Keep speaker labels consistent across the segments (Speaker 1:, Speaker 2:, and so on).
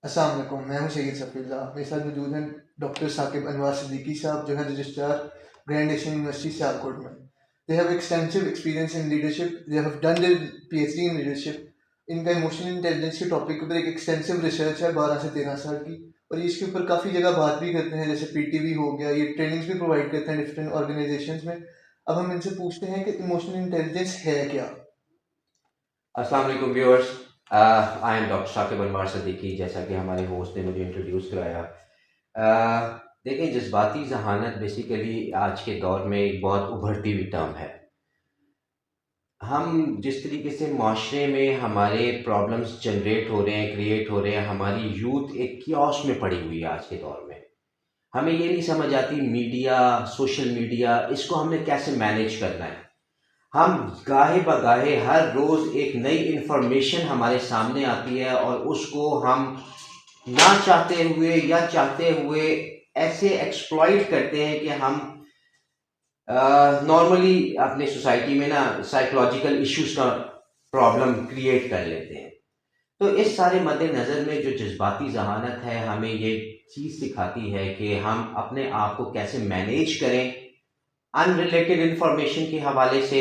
Speaker 1: अस्सलाम वालेकुम, मैं हूं सैयद सफ़ीउल्लाह। मेरे साथ मौजूद हैं डॉक्टर साकिब अनवार सिद्दीकी साहब, जो हैं registrar grand Asian university Sialkot में। They have extensive experience in leadership, they have done their PhD in leadership. इनका इमोशनल इंटेलिजेंस के टॉपिक के ऊपर एक एक्सटेंसिव रिसर्च है 12 से 13 साल की, और ये इसके ऊपर काफ़ी जगह बात भी करते हैं, जैसे पीटीवी हो गया। ये ट्रेनिंग्स भी प्रोवाइड करते हैं डिफरेंट ऑर्गेनाइजेशंस में। अब हम इनसे पूछते हैं कि इमोशनल इंटेलिजेंस है क्या।
Speaker 2: अस्सलाम वालेकुम viewers. I am doctor Shakib Anwar Siddiqui, जैसा कि हमारे होस्ट ने मुझे इंट्रोड्यूस कराया। देखिए, जज्बाती जहानत बेसिकली आज के दौर में एक बहुत उभरती हुई टर्म है। हम जिस तरीके से माशरे में हमारे प्रॉब्लम्स जनरेट हो रहे हैं, क्रिएट हो रहे हैं, हमारी यूथ एक कियोस में पड़ी हुई है आज के दौर में। हमें ये नहीं समझ आती मीडिया, सोशल मीडिया, इसको हमने कैसे मैनेज करना है। हम गाहे बगाहे हर रोज़ एक नई इन्फॉर्मेशन हमारे सामने आती है और उसको हम ना चाहते हुए या चाहते हुए ऐसे एक्सप्लॉइट करते हैं कि हम नॉर्मली अपने सोसाइटी में ना साइकोलॉजिकल इश्यूज का प्रॉब्लम क्रिएट कर लेते हैं। तो इस सारे मद्देनज़र में जो जज्बाती जहानत है हमें ये चीज़ सिखाती है कि हम अपने आप को कैसे मैनेज करें अनरिलेटेड इंफॉर्मेशन के हवाले से,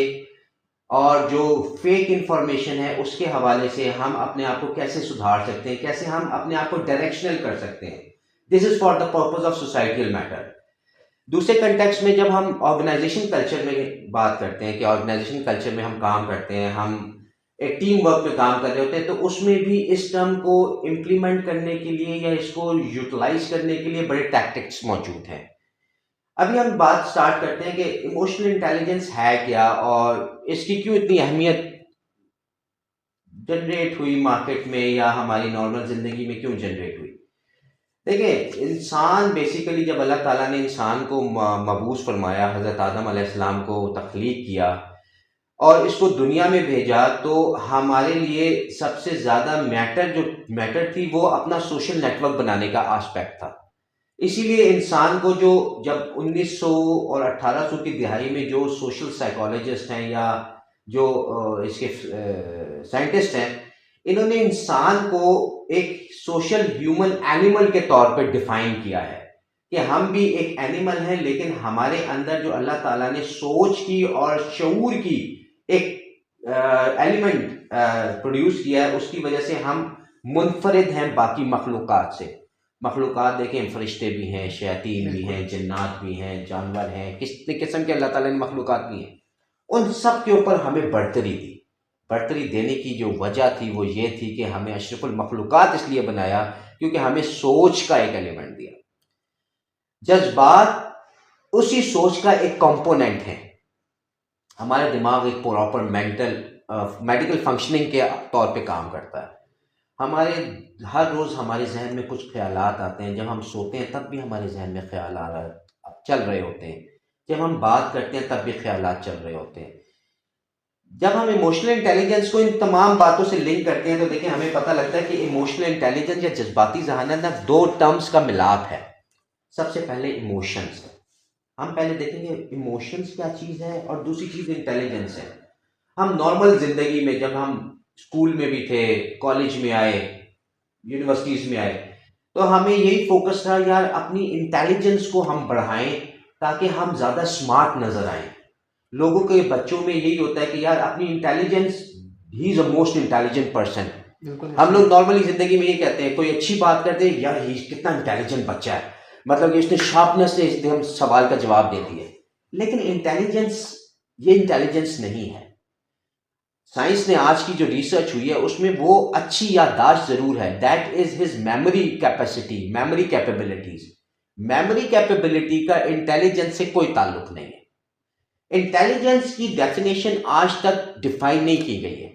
Speaker 2: और जो फेक इंफॉर्मेशन है उसके हवाले से हम अपने आप को कैसे सुधार सकते हैं, कैसे हम अपने आप को डायरेक्शनल कर सकते हैं। This is for the purpose of societal matter. दूसरे कंटेक्स्ट में जब हम ऑर्गेनाइजेशन कल्चर में बात करते हैं कि ऑर्गेनाइजेशन कल्चर में हम काम करते हैं, हम एक टीम वर्क में काम कर रहे होते हैं, तो उसमें भी इस टर्म को इम्प्लीमेंट करने के लिए या इसको यूटिलाइज करने के लिए बड़े टैक्टिक्स मौजूद हैं। अभी हम बात स्टार्ट करते हैं कि इमोशनल इंटेलिजेंस है क्या और इसकी क्यों इतनी अहमियत जनरेट हुई मार्केट में या हमारी नॉर्मल ज़िंदगी में क्यों जनरेट हुई। देखिए, इंसान बेसिकली जब अल्लाह ताला ने इंसान को मबूस फरमाया, हज़रत आदम अलैहिस्सलाम को तख्लीक किया और इसको दुनिया में भेजा, तो हमारे लिए सबसे ज़्यादा मैटर थी वो अपना सोशल नेटवर्क बनाने का आस्पेक्ट था। इसीलिए इंसान को जो जब 1900 और 1800 की दिहाई में जो सोशल साइकोलॉजिस्ट हैं या जो इसके साइंटिस्ट हैं, इन्होंने इंसान को एक सोशल ह्यूमन एनिमल के तौर पर डिफाइन किया है कि हम भी एक एनिमल हैं, लेकिन हमारे अंदर जो अल्लाह ताला ने सोच की और शऊर की एक एलिमेंट प्रोड्यूस किया है, उसकी वजह से हम मुनफरिद हैं बाकी मखलूक़ात से। मखलूक़ात देखें, फरिश्ते भी हैं, शैतीन भी हैं, जन्नात भी हैं, जानवर हैं, कितने किस्म के अल्लाह ताला ने मखलूक़ात भी हैं। उन सब के ऊपर हमें बढ़तरी दी। बढ़तरी देने की जो वजह थी वो ये थी कि हमें अशरफुल मखलूक़ात इसलिए बनाया क्योंकि हमें सोच का एक एलिमेंट दिया। जज्बात उसी सोच का एक कंपोनेंट है। हमारा दिमाग एक प्रॉपर मेडिकल फंक्शनिंग के तौर पे काम करता है। हमारे हर रोज़ हमारे जहन में कुछ ख्यालात आते हैं। जब हम सोते हैं तब भी हमारे जहन में चल रहे होते हैं। जब हम बात करते हैं तब भी ख्यालात चल रहे होते हैं। जब हम इमोशनल इंटेलिजेंस को इन तमाम बातों से लिंक करते हैं तो देखिए हमें पता लगता है कि इमोशनल इंटेलिजेंस या जज्बाती जहानत ना दो टर्म्स का मिलाप है। सबसे पहले इमोशंस, हम पहले देखेंगे इमोशंस क्या चीज़ है और दूसरी चीज़ इंटेलिजेंस है। हम नॉर्मल ज़िंदगी में जब हम स्कूल में भी थे, कॉलेज में आए, यूनिवर्सिटीज़ में आए, तो हमें यही फोकस था यार अपनी इंटेलिजेंस को हम बढ़ाएं ताकि हम ज़्यादा स्मार्ट नज़र आएं। लोगों के बच्चों में यही होता है कि यार अपनी intelligence, he is a most intelligent person. हम लोग नॉर्मली ज़िंदगी में ये कहते हैं, कोई अच्छी बात करते हैं, यार ही कितना इंटेलिजेंट बच्चा है, मतलब कि इसने शार्पनेस से इसने हम सवाल का जवाब दे दिए। लेकिन इंटेलिजेंस ये इंटेलिजेंस नहीं है। साइंस ने आज की जो रिसर्च हुई है उसमें वो अच्छी याददाश्त जरूर है, that is his memory capacity, memory capabilities. Memory capability का इंटेलिजेंस से कोई ताल्लुक नहीं है। इंटेलिजेंस की डेफिनेशन आज तक डिफाइन नहीं की गई है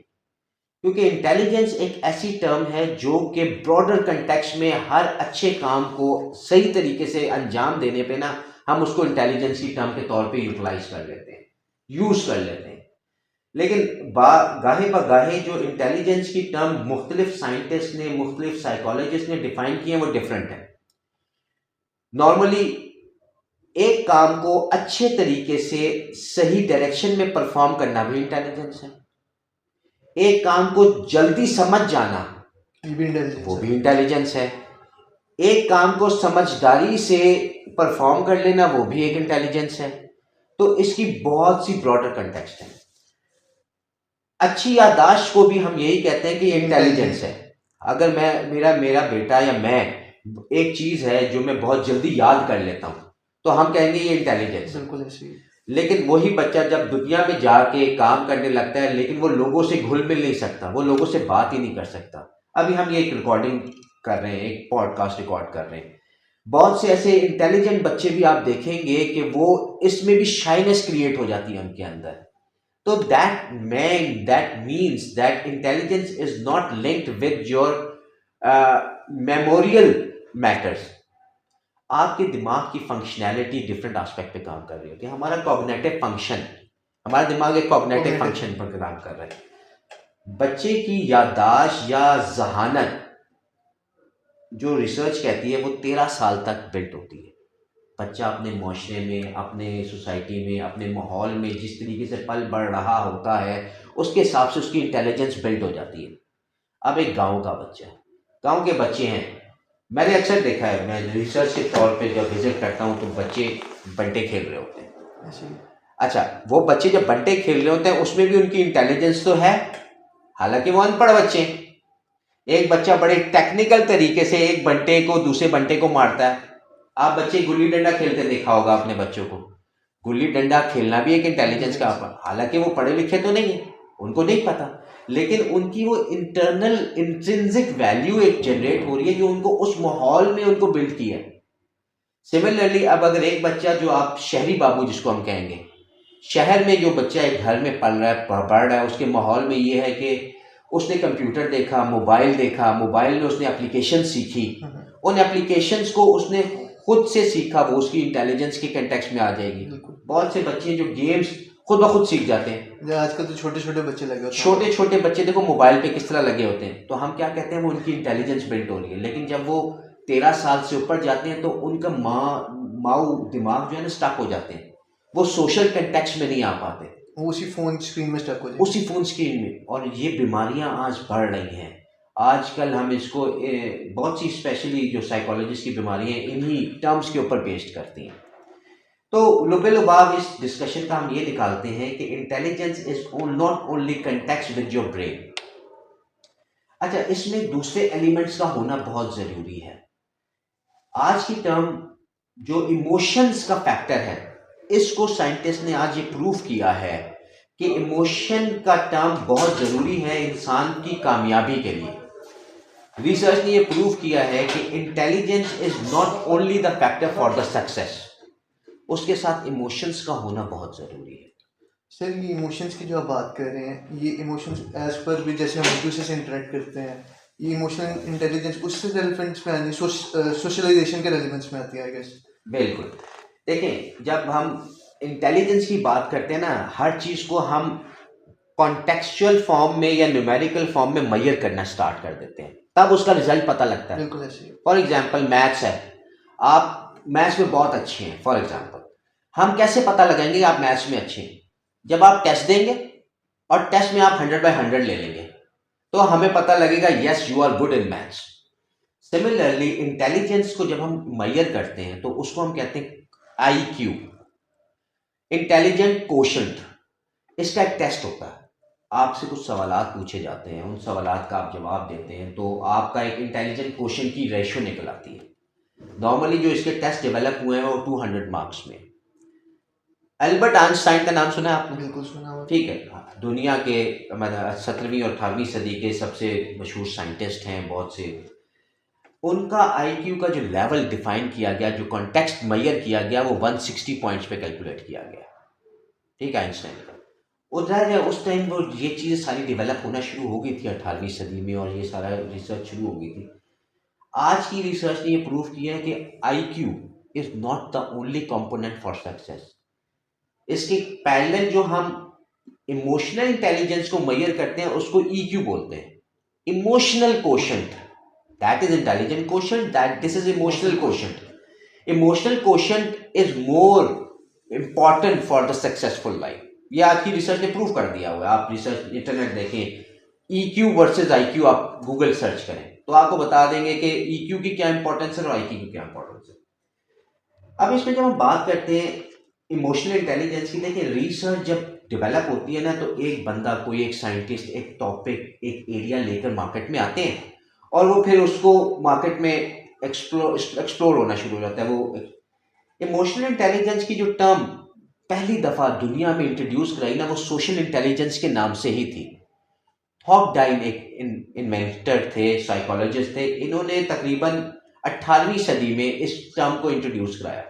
Speaker 2: क्योंकि इंटेलिजेंस एक ऐसी टर्म है जो कि ब्रॉडर कंटेक्स्ट में हर अच्छे काम को सही तरीके से अंजाम देने पे ना हम उसको इंटेलिजेंस की टर्म के तौर पे यूटिलाइज कर लेते हैं, यूज कर लेते हैं। लेकिन गाहे बगाहे जो इंटेलिजेंस की टर्म मुख्तलिफ साइंटिस्ट ने, मुख्तलिफ साइकोलॉजिस्ट ने डिफाइन किए हैं वो डिफरेंट है। नॉर्मली एक काम को अच्छे तरीके से सही डायरेक्शन में परफॉर्म करना भी इंटेलिजेंस है। एक काम को जल्दी समझ जाना
Speaker 1: ये भी इंटेलिजेंस
Speaker 2: वो भी इंटेलिजेंस है। एक काम को समझदारी से परफॉर्म कर लेना वो भी एक इंटेलिजेंस है। तो इसकी बहुत सी ब्रॉडर कंटेक्स्ट है। अच्छी याददाश्त को भी हम यही कहते हैं कि इंटेलिजेंस है। अगर मैं मेरा बेटा या मैं एक चीज है जो मैं बहुत जल्दी याद कर लेता हूं तो हम कहेंगे ये इंटेलिजेंस है।
Speaker 1: बिल्कुल ऐसे ही।
Speaker 2: लेकिन वही बच्चा जब दुनिया में जाके काम करने लगता है लेकिन वो लोगों से घुल मिल नहीं सकता, वो लोगों से बात ही नहीं कर सकता। अभी हम ये एक रिकॉर्डिंग कर रहे हैं, एक पॉडकास्ट रिकॉर्ड कर रहे हैं। बहुत से ऐसे इंटेलिजेंट बच्चे भी आप देखेंगे कि वो इसमें भी शाइनेस क्रिएट हो जाती है उनके अंदर। तो that means that intelligence is not linked with your memorial matters. आपके दिमाग की फंक्शनैलिटी डिफरेंट एस्पेक्ट पे काम कर रही होती है। हमारा कॉग्निटिव फंक्शन, हमारा दिमाग एक कॉग्निटिव फंक्शन पर काम कर रहा है। बच्चे की याददाश्त या जहानत जो रिसर्च कहती है वो 13 साल तक बिल्ट होती है। बच्चा अपने माशरे में, अपने सोसाइटी में, अपने माहौल में जिस तरीके से पल बढ़ रहा होता है उसके हिसाब से उसकी इंटेलिजेंस बिल्ड हो जाती है। अब एक गांव का बच्चा, गांव के बच्चे हैं, मैंने अक्सर देखा है, मैं रिसर्च के तौर पे जब विजिट करता हूँ तो बच्चे बंटे खेल रहे होते हैं। अच्छा, वो बच्चे जब बंटे खेल रहे होते हैं उसमें भी उनकी इंटेलिजेंस तो है, हालांकि वो अनपढ़ बच्चे। एक बच्चा बड़े टेक्निकल तरीके से एक बंटे को दूसरे बंटे को मारता है। आप बच्चे गुल्ली डंडा खेलते देखा होगा अपने बच्चों को। गुल्ली डंडा खेलना भी एक इंटेलिजेंस का, हालांकि वो पढ़े लिखे तो नहीं है, उनको नहीं पता, लेकिन उनकी वो इंटरनल इंट्रिंसिक वैल्यू एक जनरेट हो रही है जो उनको उस माहौल में उनको बिल्ड किया है। सिमिलरली अब अगर एक बच्चा जो आप शहरी बाबू जिसको हम कहेंगे, शहर में जो बच्चा एक घर में पढ़ रहा है उसके माहौल में ये है कि उसने कंप्यूटर देखा, मोबाइल में उसने एप्लीकेशन सीखी, उन एप्लीकेशंस को उसने खुद से सीखा, वो उसकी इंटेलिजेंस के कंटेक्स्ट में आ जाएगी। बहुत से बच्चे जो गेम्स खुद ब खुद सीख जाते हैं।
Speaker 1: आजकल तो छोटे छोटे बच्चे लगे होते हैं,
Speaker 2: छोटे छोटे बच्चे देखो मोबाइल पे किस तरह लगे होते हैं, तो हम क्या कहते हैं वो उनकी इंटेलिजेंस बिल्ड हो रही है। लेकिन जब वो 13 साल से ऊपर जाते हैं तो उनका माऊ दिमाग जो है ना स्टक हो जाते हैं, वो सोशल कंटेक्स्ट में नहीं आ पाते,
Speaker 1: वो उसी फोन स्क्रीन में स्टक हो जाते,
Speaker 2: उसी फोन स्क्रीन में। और ये बीमारियां आज बढ़ रही हैं। आजकल हम इसको बहुत सी स्पेशली जो साइकोलॉजिस्ट की बीमारियां इन्हीं टर्म्स के ऊपर बेस्ड करती हैं। तो लुबे-लुबाब इस डिस्कशन का हम ये निकालते हैं कि intelligence is not only context with your brain. अच्छा, इसमें दूसरे एलिमेंट्स का होना बहुत जरूरी है। आज की टर्म जो इमोशंस का फैक्टर है, इसको साइंटिस्ट ने आज ये प्रूव किया है कि इमोशन का टर्म बहुत जरूरी है इंसान की कामयाबी के लिए। रिसर्च ने ये प्रूव किया है कि intelligence is not only the factor for the success, उसके साथ इमोशंस का होना बहुत ज़रूरी है।
Speaker 1: सर, ये इमोशंस की जो आप बात कर रहे हैं, ये इमोशंस एज पर भी जैसे हम एक दूसरे से इंटरेक्ट करते हैं, ये इमोशनल इंटेलिजेंस उससे रेलिवेंस में आनी, सोशलाइजेशन के रेलिवेंस में आती है आई गेस।
Speaker 2: बिल्कुल। देखें, जब हम इंटेलिजेंस की बात करते हैं ना, हर चीज़ को हम कॉन्टेक्चुअल फॉर्म में या न्यूमेरिकल फॉर्म में मेजर करना स्टार्ट कर देते हैं, तब उसका रिजल्ट पता लगता है।
Speaker 1: बिल्कुल ऐसे।
Speaker 2: फॉर एग्जाम्पल मैथ्स है, आप मैथ्स में बहुत अच्छे हैं, फॉर एग्जाम्पल हम कैसे पता लगाएंगे आप मैथ्स में अच्छे हैं? जब आप टेस्ट देंगे और टेस्ट में आप 100/100 ले लेंगे तो हमें पता लगेगा yes you are good in maths. Similarly intelligence को जब हम मेजर करते हैं तो उसको हम कहते हैं IQ, इंटेलिजेंट कोशेंट। इसका एक टेस्ट होता है, आपसे कुछ सवालात पूछे जाते हैं, उन सवालात का आप जवाब देते हैं तो आपका एक इंटेलिजेंट कोशेंट की रेशियो निकल आती है। नॉर्मली जो इसके टेस्ट डेवलप हुए हैं वो 200 मार्क्स में। एल्बर्ट आइंस्टाइन का नाम सुना है आपने?
Speaker 1: बिल्कुल सुना हुआ।
Speaker 2: ठीक है, दुनिया के 17वीं और 18वीं सदी के सबसे मशहूर साइंटिस्ट हैं बहुत से। उनका IQ का जो लेवल डिफाइन किया गया, जो कॉन्टेक्स्ट मेजर किया गया, वो 160 पॉइंट्स पे कैलकुलेट किया गया। ठीक है, आइंस्टाइन का। उस टाइम वो ये चीज़ें सारी डेवलप होना शुरू हो गई थी 18वीं सदी में, और ये सारा रिसर्च शुरू हो गई थी। आज की रिसर्च ने ये प्रूव किया है कि IQ is not the only component for success. इसके पैरेलल जो हम इमोशनल इंटेलिजेंस को मेजर करते हैं उसको EQ बोलते हैं, emotional quotient. That is intelligent quotient, that this is emotional quotient. Emotional quotient is more important for the successful life. ये आज की रिसर्च ने प्रूव कर दिया हुआ है। आप रिसर्च इंटरनेट देखें, EQ वर्सेस IQ आप गूगल सर्च करें तो आपको बता देंगे कि ईक्यू की क्या इंपॉर्टेंस है और आईक्यू की क्या इंपॉर्टेंस है। अब इसमें जब हम बात करते हैं इमोशनल इंटेलिजेंस की, देखिए रिसर्च जब डेवलप होती है ना, तो एक बंदा, कोई एक साइंटिस्ट एक टॉपिक, एक एरिया लेकर मार्केट में आते हैं और वो फिर उसको मार्केट में एक्सप्लोर होना शुरू हो जाता है। वो इमोशनल इंटेलिजेंस की जो टर्म पहली दफा दुनिया में इंट्रोड्यूस कराई ना, वो सोशल इंटेलिजेंस के नाम से ही थी। हॉकडाइन एक इन्वेंटर थे, साइकोलॉजिस्ट थे, इन्होंने तकरीबन 18वीं सदी में इस टर्म को इंट्रोड्यूस कराया।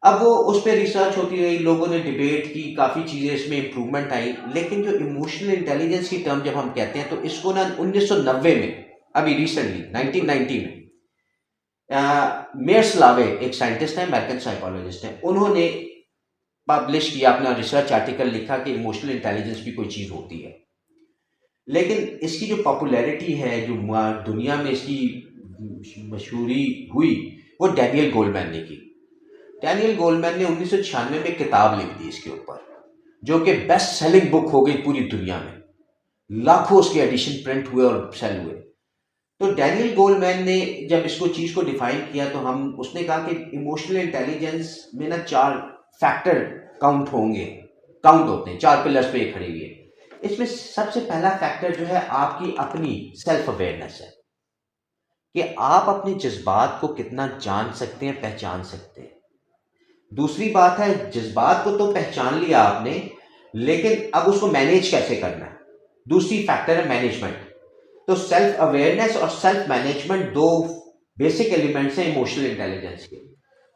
Speaker 2: अब वो उस पर रिसर्च होती रही, लोगों ने डिबेट की, काफ़ी चीज़ें इसमें इम्प्रूवमेंट आई, लेकिन जो इमोशनल इंटेलिजेंस की टर्म जब हम कहते हैं तो इसको ना 1990 में, अभी रिसेंटली 1990 में मेयर स्लावे एक साइंटिस्ट है, अमेरिकन साइकोलॉजिस्ट हैं, उन्होंने पब्लिश किया, अपना रिसर्च आर्टिकल लिखा कि इमोशनल इंटेलिजेंस भी कोई चीज़ होती है। लेकिन इसकी जो पॉपुलैरिटी है, जो दुनिया में इसकी मशहूरी हुई, वो डैनियल गोलमैन ने की। डैनियल गोलमैन ने 1996 में किताब लिख दी इसके ऊपर, जो कि बेस्ट सेलिंग बुक हो गई पूरी दुनिया में, लाखों उसके एडिशन प्रिंट हुए और सेल हुए। तो डैनियल गोलमैन ने जब इसको चीज़ को डिफाइन किया तो उसने कहा कि इमोशनल इंटेलिजेंस में ना 4 फैक्टर काउंट होते हैं, 4 पिलर्स पे ये खड़े हुए। इसमें सबसे पहला फैक्टर जो है आपकी अपनी सेल्फ अवेयरनेस है, कि आप अपने जज्बात को कितना जान सकते हैं, पहचान सकते हैं। दूसरी बात है, जज्बात को तो पहचान लिया आपने, लेकिन अब उसको मैनेज कैसे करना है। दूसरी फैक्टर है मैनेजमेंट। तो सेल्फ अवेयरनेस और सेल्फ मैनेजमेंट 2 बेसिक एलिमेंट्स हैं इमोशनल इंटेलिजेंस के।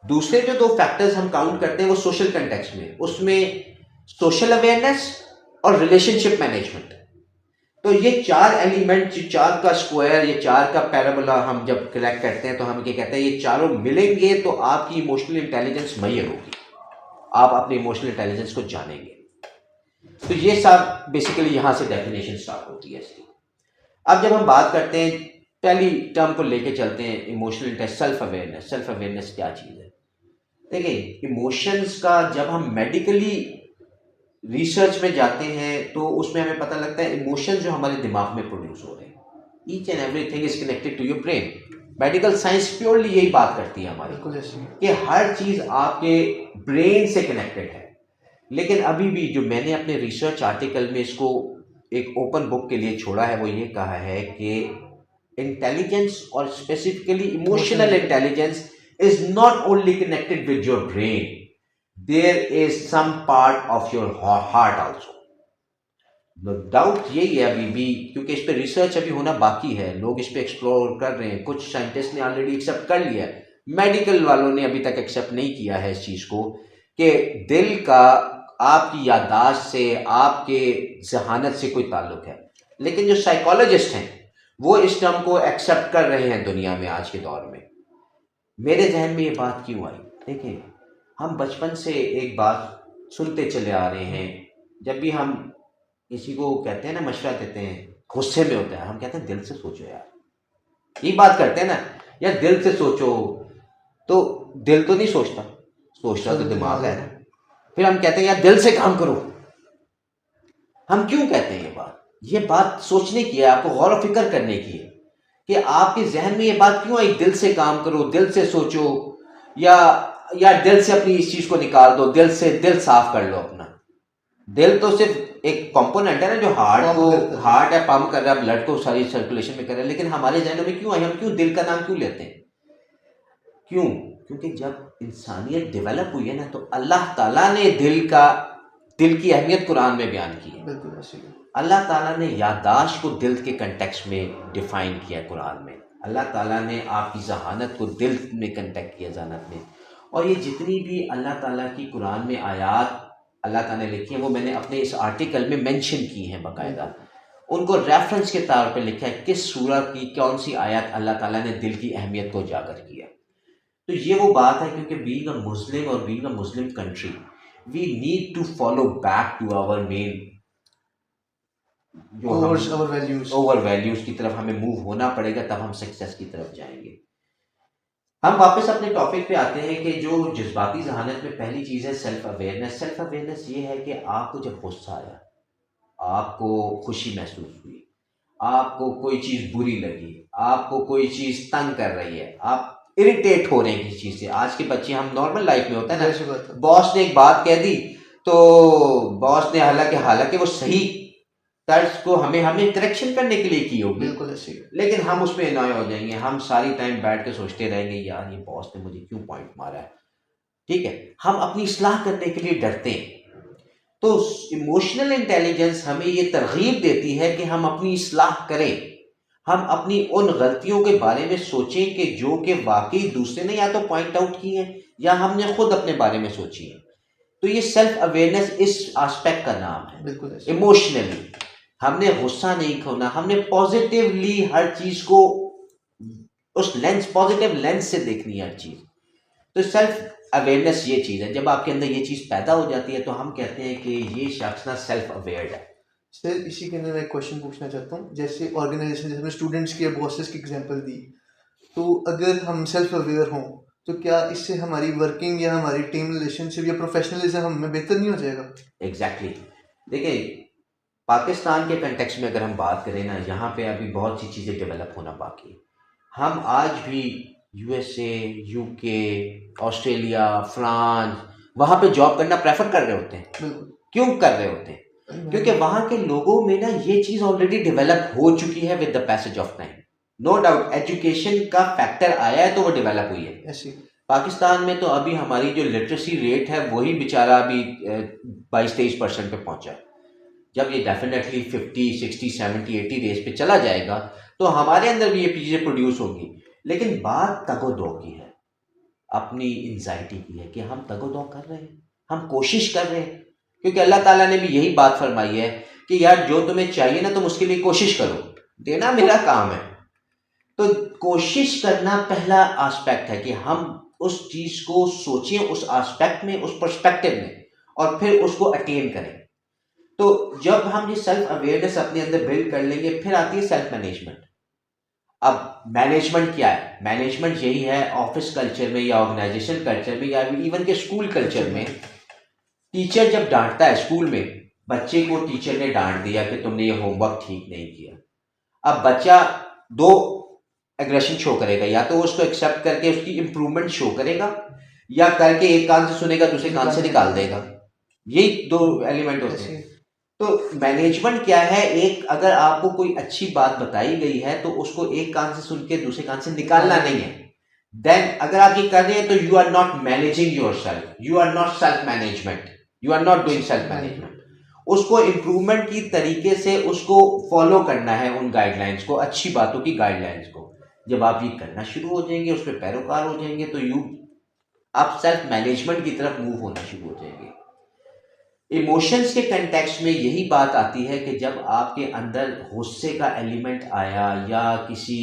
Speaker 2: दूसरे जो 2 फैक्टर्स हम काउंट करते हैं वो सोशल कंटेक्स्ट में, उसमें सोशल अवेयरनेस और रिलेशनशिप मैनेजमेंट। तो ये 4 एलिमेंट, 4 का स्क्वायर, ये 4 का पैराबोला हम जब कलेक्ट करते हैं तो हम ये कहते हैं ये चारों मिलेंगे तो आपकी इमोशनल इंटेलिजेंस मैयर होगी, आप अपने इमोशनल इंटेलिजेंस को जानेंगे। तो ये सब बेसिकली यहाँ से डेफिनेशन स्टार्ट होती है इसकी। अब जब हम बात करते हैं, पहली टर्म को लेके चलते हैं, emotional intelligence, self awareness. Self awareness क्या चीज़ है? देखिए, इमोशंस का जब हम मेडिकली रिसर्च में जाते हैं तो उसमें हमें पता लगता है इमोशंस जो हमारे दिमाग में प्रोड्यूस हो रहे हैं, each and everything is connected to your brain. Medical science purely यही बात करती है हमारी, कि हर चीज़ आपके ब्रेन से कनेक्टेड है। लेकिन अभी भी जो मैंने अपने रिसर्च आर्टिकल में इसको एक ओपन बुक के लिए छोड़ा है, वो ये कहा है कि इंटेलिजेंस और specifically emotional intelligence is not only connected with your brain, there is some part of your heart also. No doubt यही है अभी भी, क्योंकि इस पे रिसर्च अभी होना बाकी है, लोग इस पे एक्सप्लोर कर रहे हैं, कुछ साइंटिस्ट ने ऑलरेडी एक्सेप्ट कर लिया है, मेडिकल वालों ने अभी तक एक्सेप्ट नहीं किया है इस चीज़ को, कि दिल का आपकी याददाश्त से, आपके जहानत से कोई ताल्लुक है। लेकिन जो साइकोलॉजिस्ट हैं वो इस टर्म को एक्सेप्ट कर रहे हैं दुनिया में आज के दौर में। मेरे जहन में ये बात क्यों आई? देखिए, हम बचपन से एक बात सुनते चले आ रहे हैं, जब भी हम किसी को कहते हैं ना, मशवरा देते हैं, गुस्से में होता है, हम कहते हैं दिल से सोचो यार, ये बात करते हैं ना यार, दिल से सोचो, तो दिल तो नहीं सोचता, सोचता तो दिमाग है ना। फिर हम कहते हैं यार दिल से काम करो। हम क्यों कहते हैं ये बात सोचने की है, आपको गौर व फिक्र करने की है कि आपके जहन में ये बात क्यों आई, दिल से काम करो, दिल से सोचो, या दिल से अपनी इस चीज को निकाल दो, दिल साफ कर लो अपना। दिल तो सिर्फ एक कंपोनेंट है ना, जो हार्ट है, पंप कर रहा है ब्लड को, सारी सर्कुलेशन में कर रहा है। लेकिन हमारे जहनों में क्यों आई, हम क्यों दिल का नाम क्यों लेते हैं? क्यों? क्योंकि जब इंसानियत डेवलप हुई है ना, तो अल्लाह ताला ने दिल की अहमियत कुरान में बयान की है। अल्लाह ताला ने याददाश्त को दिल के कंटेक्स्ट में डिफाइन किया कुरान में। अल्लाह ताला ने आपकी जहानत को दिल में कंटेक्ट किया, जहानत में। और ये जितनी भी अल्लाह ताला की कुरान में आयात अल्लाह ताला ने लिखी हैं, वो मैंने अपने इस आर्टिकल में मेंशन की हैं बाकायदा, उनको रेफरेंस के तौर पे लिखा है, किस सूरह की कौन सी आयत अल्लाह ताला ने दिल की अहमियत को उजागर किया। तो ये वो बात है, क्योंकि बीइंग अ मुस्लिम और being a Muslim country, we need to follow back to our main over values की तरफ हमें मूव होना पड़ेगा, तब हम सक्सेस की तरफ जाएंगे। हम वापस अपने टॉपिक पे आते हैं कि जो जज्बाती जहानत में पहली चीज़ है सेल्फ अवेयरनेस। सेल्फ अवेयरनेस ये है कि आपको जब गुस्सा आया, आपको खुशी महसूस हुई, आपको कोई चीज़ बुरी लगी, आपको कोई चीज़ तंग कर रही है, आप इरिटेट हो रहे हैं किसी चीज़ से। आज के बच्चे, हम नॉर्मल लाइफ में होता है
Speaker 1: जाहिर सी
Speaker 2: ना,
Speaker 1: बात है।
Speaker 2: बॉस ने एक बात कह दी तो बॉस ने हालांकि हालांकि वो सही तर्ज को हमें हमें करेक्शन करने के लिए की होगी,
Speaker 1: बिल्कुल ऐसे ही।
Speaker 2: लेकिन हम उसमें इनॉय हो जाएंगे, हम सारी टाइम बैठ के सोचते रहेंगे यार ये बॉस ने मुझे क्यों पॉइंट मारा है। ठीक है, हम अपनी इस्लाह करने के लिए डरते हैं। तो इमोशनल इंटेलिजेंस हमें ये तरगीब देती है कि हम अपनी इस्लाह करें, हम अपनी उन गलतियों के बारे में सोचें कि जो कि वाकई दूसरे ने या तो पॉइंट आउट की है या हमने खुद अपने बारे में सोची है। तो ये सेल्फ अवेयरनेस इस एस्पेक्ट का नाम है।
Speaker 1: बिल्कुल ऐसे ही।
Speaker 2: इमोशनली हमने गुस्सा नहीं खोना, हमने पॉजिटिवली हर चीज को उस लेंस, पॉजिटिव लेंस से देखनी है हर चीज। तो सेल्फ अवेयरनेस ये चीज है, जब आपके अंदर ये चीज पैदा हो जाती है तो हम कहते हैं कि ये शख्स ना सेल्फ अवेयर्ड है।
Speaker 1: सर इसी के अंदर मैं एक क्वेश्चन पूछना चाहता हूँ, जैसे ऑर्गेनाइजेशन, जैसे स्टूडेंट्स की या बॉसेस की एग्जांपल दी, तो अगर हम सेल्फ अवेयर हों तो क्या इससे हमारी वर्किंग या हमारी टीम रिलेशनशिप या प्रोफेशनलिज्म हमें बेहतर नहीं हो जाएगा?
Speaker 2: एग्जैक्टली देखिए, पाकिस्तान के कंटेक्स्ट में अगर हम बात करें ना, यहाँ पे अभी बहुत सी चीज़ें डेवलप होना बाकी है। हम आज भी यूएसए, यूके, ऑस्ट्रेलिया, फ्रांस, वहाँ पे जॉब करना प्रेफर कर रहे होते हैं।
Speaker 1: बिल्कुल।
Speaker 2: क्यों कर रहे होते हैं? क्योंकि वहाँ के लोगों में ना ये चीज़ ऑलरेडी डेवलप हो चुकी है with the passage of time. No doubt education का फैक्टर आया है तो वो डेवलप हुई है।
Speaker 1: ऐसी।
Speaker 2: पाकिस्तान में तो अभी हमारी जो लिटरेसी रेट है वही बेचारा अभी 22-23% पे पहुंचा है। जब ये डेफिनेटली 50, 60, 70, 80 रेस पे चला जाएगा तो हमारे अंदर भी ये चीज़ें प्रोड्यूस होंगी। लेकिन बात तगोदो की है, अपनी इंजाइटी की है कि हम तगोदो कर रहे हैं, हम कोशिश कर रहे हैं। क्योंकि अल्लाह ताला ने भी यही बात फरमाई है कि यार जो तुम्हें चाहिए ना तुम उसके लिए कोशिश करो, देना मेरा काम है। तो कोशिश करना पहला एस्पेक्ट है कि हम उस चीज को सोचें उस एस्पेक्ट में, उस पर्सपेक्टिव में, और फिर उसको अटेन करें। तो जब हम ये सेल्फ अवेयरनेस अपने अंदर बिल्ड कर लेंगे, फिर आती है सेल्फ मैनेजमेंट। अब मैनेजमेंट क्या है? मैनेजमेंट यही है ऑफिस कल्चर में या ऑर्गेनाइजेशन कल्चर में या इवन के स्कूल कल्चर में। टीचर जब डांटता है स्कूल में, बच्चे को टीचर ने डांट दिया कि तुमने ये होमवर्क ठीक नहीं किया। अब बच्चा दो एग्रेशन शो करेगा, या तो उसको एक्सेप्ट करके उसकी इंप्रूवमेंट शो करेगा, या करके एक कान से सुनेगा दूसरे कान से निकाल देगा। यही दो एलिमेंट होते हैं। तो मैनेजमेंट क्या है? एक अगर आपको कोई अच्छी बात बताई गई है तो उसको एक कान से सुन के दूसरे कान से निकालना नहीं है। देन अगर आप ये कर रहे हैं तो you are not managing your self, you are not self management, you are not doing self management. उसको इम्प्रूवमेंट की तरीके से उसको फॉलो करना है, उन गाइडलाइंस को, अच्छी बातों की गाइडलाइंस को। जब आप ये करना शुरू हो जाएंगे, उस पर पैरोकार हो जाएंगे, तो आप सेल्फ मैनेजमेंट की तरफ मूव होना शुरू हो जाएंगे। इमोशंस के कंटेक्स्ट में यही बात आती है कि जब आपके अंदर गुस्से का एलिमेंट आया या किसी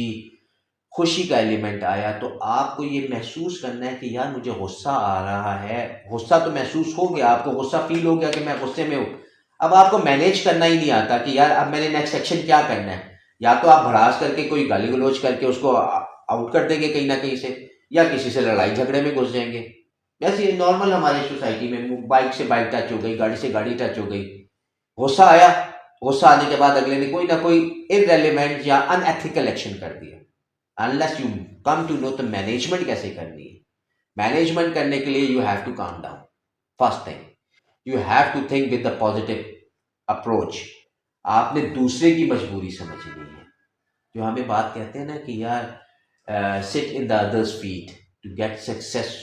Speaker 2: खुशी का एलिमेंट आया, तो आपको ये महसूस करना है कि यार मुझे गुस्सा आ रहा है। गुस्सा तो महसूस हो गया, आपको गुस्सा फील हो गया कि मैं गुस्से में हूँ। अब आपको मैनेज करना ही नहीं आता कि यार अब मैंने नेक्स्ट एक्शन क्या करना है। या तो आप भड़ास करके कोई गाली गलौज करके उसको आउट कर देंगे कहीं ना कहीं से, या किसी से लड़ाई झगड़े में घुस जाएंगे। जैसे नॉर्मल हमारे सोसाइटी में बाइक से बाइक टच हो गई, गाड़ी से गाड़ी टच हो गई, गुस्सा आया, गुस्सा आने के बाद अगले ने कोई ना कोई इररेलेवेंट या अनएथिकल एक्शन कर दिया। Unless you come to know तो मैनेजमेंट कैसे करनी है। मैनेजमेंट करने के लिए you have to calm down. First thing, you have to think with the positive approach. आपने दूसरे की मजबूरी समझनी है। जो हमें बात कहते हैं ना कि यार sit in the others feet to get success,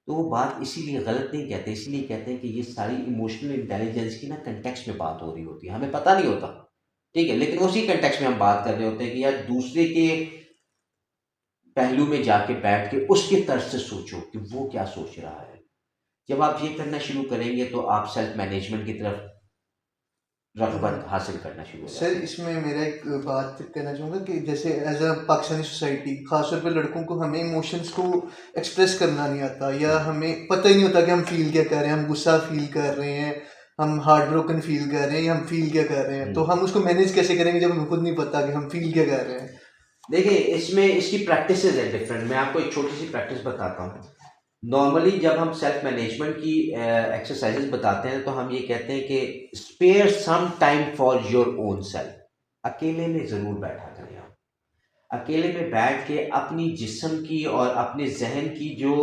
Speaker 2: तो वो बात इसीलिए गलत नहीं कहते, इसलिए कहते हैं कि ये सारी इमोशनल इंटेलिजेंस की ना कंटेक्स्ट में बात हो रही होती है, हमें पता नहीं होता। ठीक है, लेकिन उसी कंटेक्स्ट में हम बात कर रहे होते हैं कि यार दूसरे के पहलू में जाके बैठ के उसके तर्ज से सोचो कि वो क्या सोच रहा है। जब आप ये करना शुरू करेंगे तो आप सेल्फ मैनेजमेंट की तरफ रगबत हासिल करना शुरू हो
Speaker 1: सर इसमें मेरा एक बात कहना चाहूँगा कि जैसे एज अ पाकिस्तानी सोसाइटी, खासतौर पर लड़कों को हमें इमोशंस को एक्सप्रेस करना नहीं आता, या हमें पता ही नहीं होता कि हम फील क्या कर रहे हैं, हम गुस्सा फील कर रहे हैं, हम हार्ट ब्रोकन फील कर रहे हैं, या हम फील क्या कर रहे हैं। तो हम उसको मैनेज कैसे करेंगे जब हमें खुद नहीं पता कि हम फील क्या कर रहे हैं?
Speaker 2: देखिए, इसमें इसकी प्रैक्टिसेस है डिफरेंट। मैं आपको एक छोटी सी प्रैक्टिस बताता हूँ। नॉर्मली जब हम सेल्फ मैनेजमेंट की एक्सरसाइजेस बताते हैं तो हम ये कहते हैं कि spare some time for your own self. अकेले में ज़रूर बैठा करें आप। अकेले में बैठ के अपनी जिस्म की और अपने जहन की जो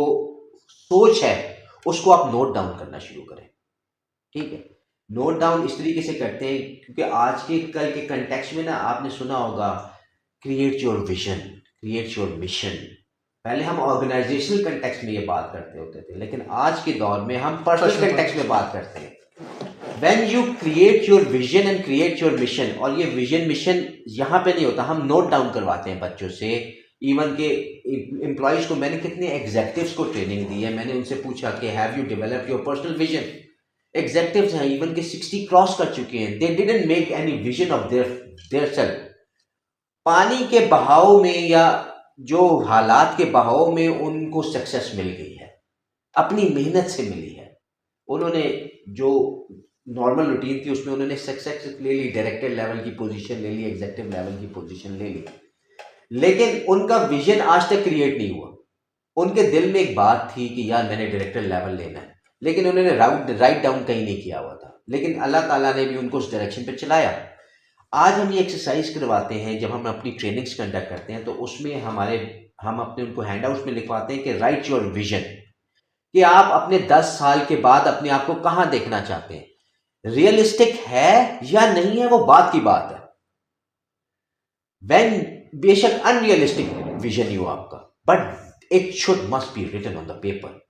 Speaker 2: सोच है उसको आप नोट डाउन करना शुरू करें। ठीक है, नोट डाउन इस तरीके से करते हैं क्योंकि आज के कल के कंटेक्स्ट में ना आपने सुना होगा create your vision, create your mission. पहले हम ऑर्गेनाइजेशनल कंटेक्स्ट में ये बात करते होते थे, लेकिन आज के दौर में हम पर्सनल कंटेक्स्ट में बात करते हैं। When you create your vision and create your mission, और ये विजन मिशन यहाँ पे नहीं होता, हम नोट डाउन करवाते हैं बच्चों से। इवन के एम्प्लॉयज़ को मैंने कितने एग्जेक्टिव्स को ट्रेनिंग दी है, मैंने उनसे पूछा कि have you develop your personal vision. Executives हैं इवन के 60 क्रॉस कर चुके हैं, they didn't make any vision of their self. पानी के बहाव में या जो हालात के बहाव में उनको सक्सेस मिल गई है, अपनी मेहनत से मिली है। उन्होंने जो नॉर्मल रूटीन थी उसमें उन्होंने सक्सेस ले ली, डायरेक्टर लेवल की पोजीशन ले ली, एग्जीक्यूटिव लेवल की पोजीशन ले ली, लेकिन उनका विजन आज तक क्रिएट नहीं हुआ। उनके दिल में एक बात थी कि यार मैंने डायरेक्टर लेवल लेना है, लेकिन उन्होंने राइट डाउन कहीं नहीं किया हुआ था, लेकिन अल्लाह ताला ने भी उनको उस डायरेक्शन पे चलाया। आज हम ये एक्सरसाइज करवाते हैं, जब हम अपनी ट्रेनिंग्स कंडक्ट करते हैं तो उसमें हम अपने उनको हैंड आउट्स में लिखवाते हैं कि राइट योर विजन, कि आप अपने 10 साल के बाद अपने आप को कहाँ देखना चाहते हैं। रियलिस्टिक है या नहीं है वो बात की बात है। व्हेन बेशक अनरियलिस्टिक विजन हो आपका, but it should must be written on the paper,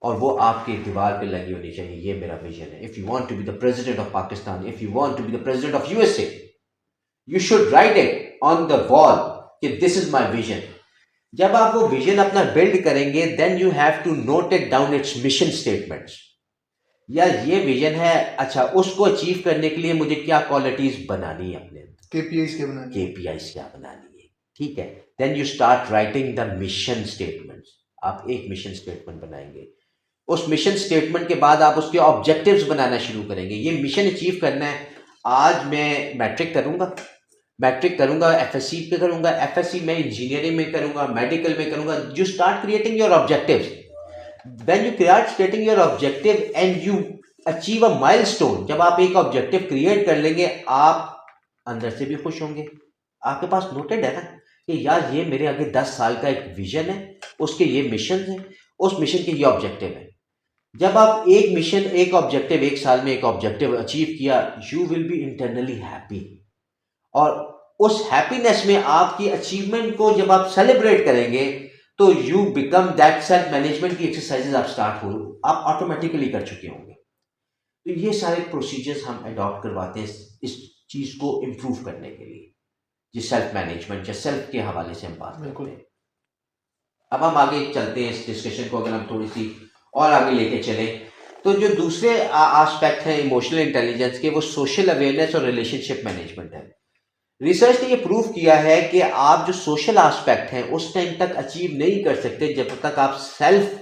Speaker 2: और वो आपके दीवार पे लगी होनी चाहिए, ये मेरा विजन है। If you want to be the president of Pakistan, if you want to be the president of USA, you should write it on the wall कि दिस इज माई विजन। जब आप वो विजन अपना बिल्ड करेंगे, then you have to note it down its mission statements. या ये vision है, अच्छा उसको अचीव करने के लिए मुझे क्या क्वालिटीज बनानी है, अपने
Speaker 1: केपीआईज क्या बनानी है,
Speaker 2: केपीआईज क्या बनानी है। ठीक है, then you start writing the mission statements. आप एक मिशन स्टेटमेंट बनाएंगे, उस मिशन स्टेटमेंट के बाद आप उसके ऑब्जेक्टिव्स बनाना शुरू करेंगे। ये मिशन अचीव करना है, आज मैं मैट्रिक करूंगा, एफएससी पे करूंगा, एफएससी में इंजीनियरिंग में करूंगा, मेडिकल में करूंगा। You start creating your objectives. When you creating your objective and you achieve a milestone, जब आप एक ऑब्जेक्टिव क्रिएट कर लेंगे, आप अंदर से भी खुश होंगे। आपके पास नोटेड है ना कि यार ये मेरे आगे 10 साल का एक विजन है, उसके ये मिशन है, उस मिशन के ये ऑब्जेक्टिव है। जब आप एक मिशन, एक ऑब्जेक्टिव, एक साल में एक ऑब्जेक्टिव अचीव किया, you will be internally happy, और उस हैप्पीनेस में आपकी अचीवमेंट को जब आप सेलिब्रेट करेंगे तो you become that. Self management की एक्सरसाइजेज आप ऑटोमेटिकली कर चुके होंगे। तो ये सारे प्रोसीजर्स हम अडॉप्ट करवाते हैं इस चीज को इम्प्रूव करने के लिए, जिस सेल्फ मैनेजमेंट या सेल्फ के हवाले से हम बात करते हैं। अब हम आगे चलते हैं इस डिस्कशन को, अगर हम थोड़ी सी और आगे लेके चले तो जो दूसरे एस्पेक्ट हैं इमोशनल इंटेलिजेंस के, वो सोशल अवेयरनेस और रिलेशनशिप मैनेजमेंट है। रिसर्च ने ये प्रूव किया है कि आप जो सोशल एस्पेक्ट हैं उस टाइम तक अचीव नहीं कर सकते जब तक आप सेल्फ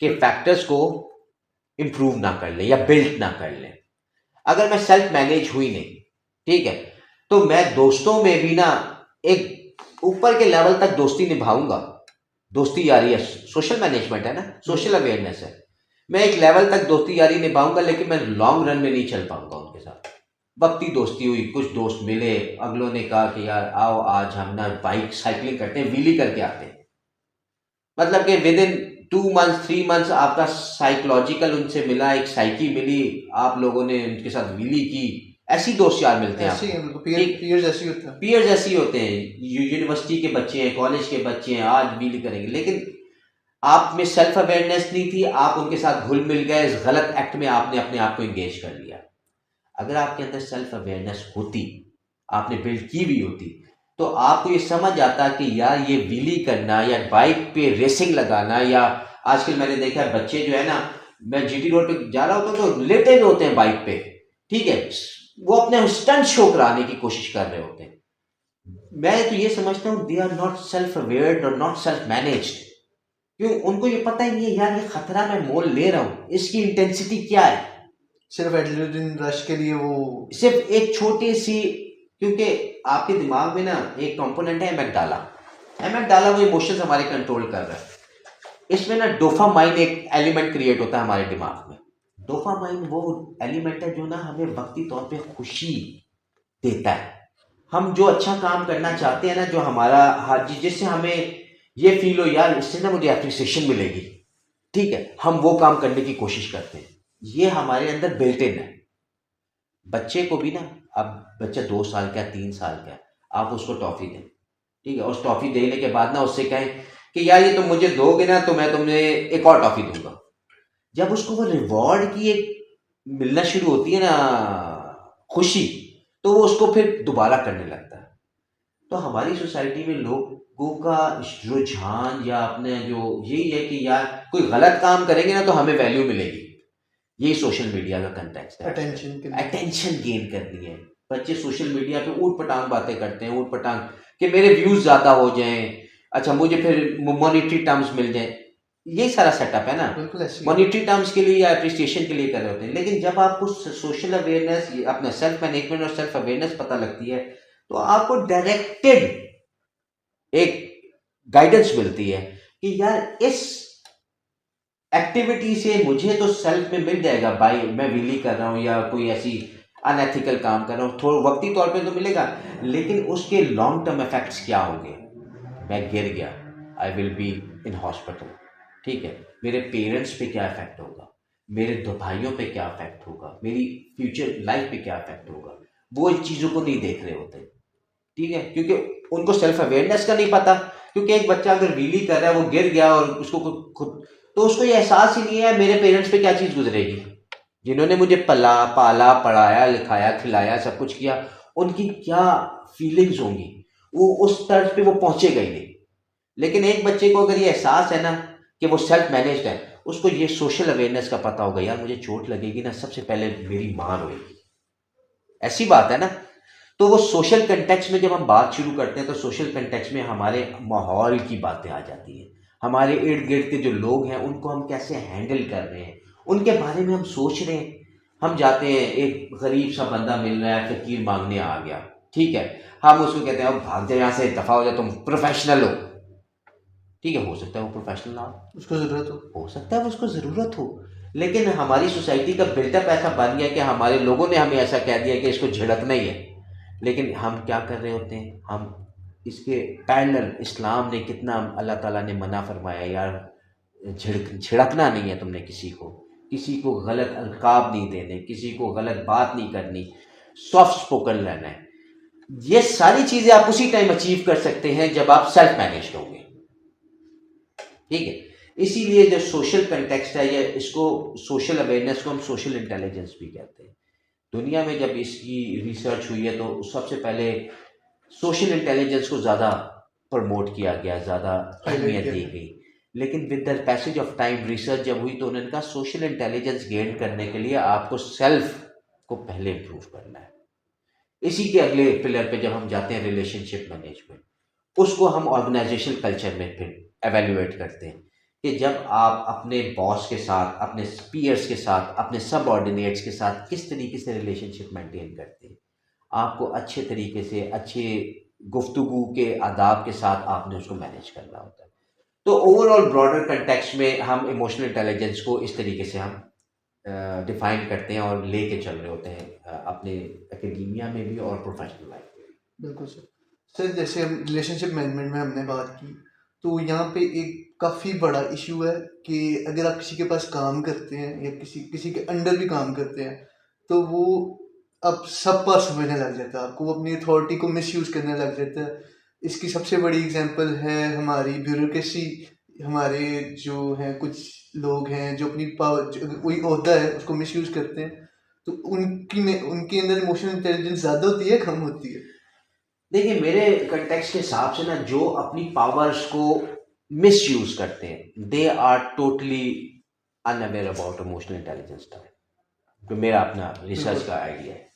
Speaker 2: के फैक्टर्स को इंप्रूव ना कर लें या बिल्ड ना कर लें। अगर मैं सेल्फ मैनेज हुई नहीं, ठीक है, तो मैं दोस्तों में भी ना एक ऊपर के लेवल तक दोस्ती निभाऊंगा। दोस्ती यारी है, सोशल मैनेजमेंट है ना, सोशल अवेयरनेस है। मैं एक लेवल तक दोस्ती यारी निभाऊंगा, लेकिन मैं लॉन्ग रन में नहीं चल पाऊंगा उनके साथ। वक्ती दोस्ती हुई, कुछ दोस्त मिले, अगलों ने कहा कि यार आओ आज हम ना बाइक साइकिलिंग करते हैं, व्हीली करके आते हैं। मतलब कि विद इन 2 मंथ्स 3 मंथ्स आपका साइकोलॉजिकल उनसे मिला, एक साइकी मिली, आप लोगों ने उनके साथ व्हीली की। ऐसी दोस्त यार मिलते हैं,
Speaker 1: पीयर जैसे होते हैं,
Speaker 2: पीयर जैसे होते हैं। यूनिवर्सिटी के बच्चे हैं, कॉलेज के बच्चे हैं, आज व्हीली करेंगे, लेकिन आप में सेल्फ अवेयरनेस नहीं थी, आप उनके साथ घुल मिल गए, इस गलत एक्ट में आपने अपने आप को एंगेज कर लिया। अगर आपके अंदर सेल्फ अवेयरनेस होती, आपने बिल्ड की भी होती, तो आपको ये समझ आता कि यार ये व्हीली करना या बाइक पे रेसिंग लगाना, या आजकल मैंने देखा है बच्चे जो है ना, मैं जीटी रोड पे जा रहा होता हूँ तो लेटे हुए होते हैं बाइक पे, ठीक है, वो अपने स्टंट शो कराने की कोशिश कर रहे होते हैं। मैं तो ये समझता हूँ they are not self aware और नॉट सेल्फ मैनेज्ड। क्यों? उनको ये पता ही नहीं है यार ये खतरा मैं मोल ले रहा हूँ, इसकी इंटेंसिटी क्या है।
Speaker 1: सिर्फ एड्रेनलिन रश के लिए वो
Speaker 2: सिर्फ एक छोटी सी, क्योंकि आपके दिमाग में ना एक कंपोनेंट है एमेगडाला, वो इमोशंस हमारे कंट्रोल कर रहा है। इसमें ना डोपामाइन एक एलिमेंट क्रिएट होता है हमारे दिमाग में। डोपामाइन वो एलिमेंट है जो ना हमें वक्ती तौर पे खुशी देता है, हम जो अच्छा काम करना चाहते हैं ना, जो हमारा जिससे हमें ये फील हो यार इससे ना मुझे एप्रिसिएशन मिलेगी, ठीक है, हम वो काम करने की कोशिश करते हैं। ये हमारे अंदर बिल्ट इन है। बच्चे को भी ना, अब बच्चा 2 साल का 3 साल का है, आप उसको टॉफी दें, ठीक है, उस टॉफी देने के बाद ना उससे कहें कि यार ये तुम मुझे दोगे ना तो मैं तुम्हें एक और टॉफी दूंगा। जब उसको वो रिवॉर्ड की एक मिलना शुरू होती है ना खुशी, तो वो उसको फिर दोबारा करने लगता है। तो हमारी सोसाइटी में लोगों का रुझान या अपने जो यही है कि यार कोई गलत काम करेंगे ना तो हमें वैल्यू मिलेगी। ये सोशल मीडिया का कंटेक्स्ट है, अटेंशन गेन करनी है। बच्चे सोशल मीडिया पे ऊट पटांग बातें करते हैं, ऊट पटांग कि मेरे व्यूज ज्यादा हो जाएं, अच्छा मुझे फिर मॉनिटरी टर्म्स मिल जाएं। यही सारा सेटअप है ना, मॉनिटरी टर्म्स के लिए या अप्रिसिएशन के लिए कर रहे होते हैं। लेकिन जब आपको सोशल अवेयरनेस, अपना सेल्फ मैनेजमेंट और सेल्फ अवेयरनेस पता लगती है तो आपको डायरेक्टेड एक गाइडेंस मिलती है कि यार इस एक्टिविटी से मुझे तो सेल्फ में मिल जाएगा, भाई मैं विली कर रहा हूँ या कोई ऐसी अनएथिकल काम कर रहा हूँ, थोड़ा वक्ती तौर पे तो मिलेगा, लेकिन उसके लॉन्ग टर्म इफेक्ट्स क्या होंगे। मैं गिर गया, I will be in hospital, ठीक है, मेरे पेरेंट्स पे क्या इफेक्ट होगा, मेरे 2 भाइयों पे क्या इफेक्ट होगा, मेरी फ्यूचर लाइफ पे क्या इफेक्ट होगा। वो इन चीज़ों को नहीं देख रहे होते, ठीक है, क्योंकि उनको सेल्फ अवेयरनेस का नहीं पता। क्योंकि एक बच्चा अगर व्हीली कर रहा है, वो गिर गया और उसको खुद, तो उसको ये एहसास ही नहीं है मेरे पेरेंट्स पे क्या चीज़ गुजरेगी, जिन्होंने मुझे पला पाला पढ़ाया लिखाया खिलाया सब कुछ किया, उनकी क्या फीलिंग्स होंगी, वो उस तर्ज पे वो पहुंचेगा ही नहीं। लेकिन एक बच्चे को अगर ये एहसास है ना कि वो सेल्फ मैनेज्ड है, उसको ये सोशल अवेयरनेस का पता होगा, यार मुझे चोट लगेगी ना सबसे पहले मेरी माँ रोएगी, ऐसी बात है ना। तो वो सोशल कंटेक्स्ट में जब हम बात शुरू करते हैं तो सोशल कंटेक्स्ट में हमारे माहौल की बातें आ जाती हैं, हमारे इर्द गिर्द के जो लोग हैं उनको हम कैसे हैंडल कर रहे हैं, उनके बारे में हम सोच रहे हैं। हम जाते हैं, एक गरीब सा बंदा मिल रहा है, फकीर मांगने आ गया, ठीक है, हम उसको कहते हैं अब भाग जाए यहाँ से, दफा हो जाए, तुम प्रोफेशनल हो, ठीक है, हो सकता है वो प्रोफेशनल ना
Speaker 1: उसको ज़रूरत
Speaker 2: हो सकता है वो उसको ज़रूरत हो, लेकिन हमारी सोसाइटी का बिल्टअप ऐसा बन गया कि हमारे लोगों ने हमें ऐसा कह दिया कि इसको झिड़कना ही है। लेकिन हम क्या कर रहे होते हैं, हम इसके पैरेलल इस्लाम ने कितना, अल्लाह ताला ने मना फरमाया यार झिड़कना नहीं है तुमने, किसी को गलत अलकाब नहीं देने, किसी को गलत बात नहीं करनी, सॉफ्ट स्पोकन रहना है। ये सारी चीज़ें आप उसी टाइम अचीव कर सकते हैं जब आप सेल्फ मैनेज होंगे, ठीक है। इसीलिए जो सोशल कंटेक्स्ट है, या इसको सोशल अवेयरनेस को हम सोशल इंटेलिजेंस भी कहते हैं। दुनिया में जब इसकी रिसर्च हुई है तो सबसे पहले सोशल इंटेलिजेंस को ज़्यादा प्रमोट किया गया, ज़्यादा अहमियत दी गई। लेकिन with the passage of time research जब हुई तो उन्होंने कहा सोशल इंटेलिजेंस गेन करने के लिए आपको सेल्फ को पहले इम्प्रूव करना है। इसी के अगले पिलर पे जब हम जाते हैं रिलेशनशिप मैनेजमेंट, उसको हम ऑर्गेनाइजेशनल कल्चर में फिर एवेल्युएट करते हैं कि जब आप अपने बॉस के साथ, अपने पीयर्स के साथ, अपने सबऑर्डिनेट्स के साथ किस तरीके से रिलेशनशिप मेंटेन करते हैं। आपको अच्छे तरीके से, अच्छे गुफ्तगू के आदाब के साथ आपने उसको मैनेज करना होता है। तो ओवरऑल ब्रॉडर कंटेक्स्ट में हम इमोशनल इंटेलिजेंस को इस तरीके से हम डिफाइन करते हैं और लेके चल रहे होते हैं अपने एकेडमिया में भी और प्रोफेशनल लाइफ में भी।
Speaker 1: बिल्कुल सर, जैसे हम रिलेशनशिप मैनेजमेंट में हमने बात की, तो यहाँ पे एक काफ़ी बड़ा इशू है कि अगर आप किसी के पास काम करते हैं या किसी के अंडर भी काम करते हैं, तो वो अब सब पास समझने लग जाता है आपको, वो अपनी अथॉरिटी को मिसयूज़ करने लग जाता है। इसकी सबसे बड़ी एग्जांपल है हमारी ब्यूरोक्रेसी। हमारे जो हैं कुछ लोग हैं जो अपनी पावर, कोई ओहदा है उसको मिसयूज़ करते हैं, तो उनके अंदर इमोशनल इंटेलिजेंस ज़्यादा होती है कम होती है।
Speaker 2: देखिए मेरे कंटेक्स्ट के हिसाब से ना, जो अपनी पावर्स को मिसयूज करते हैं they are totally unaware about emotional intelligence type. तो मेरा अपना रिसर्च का आइडिया है।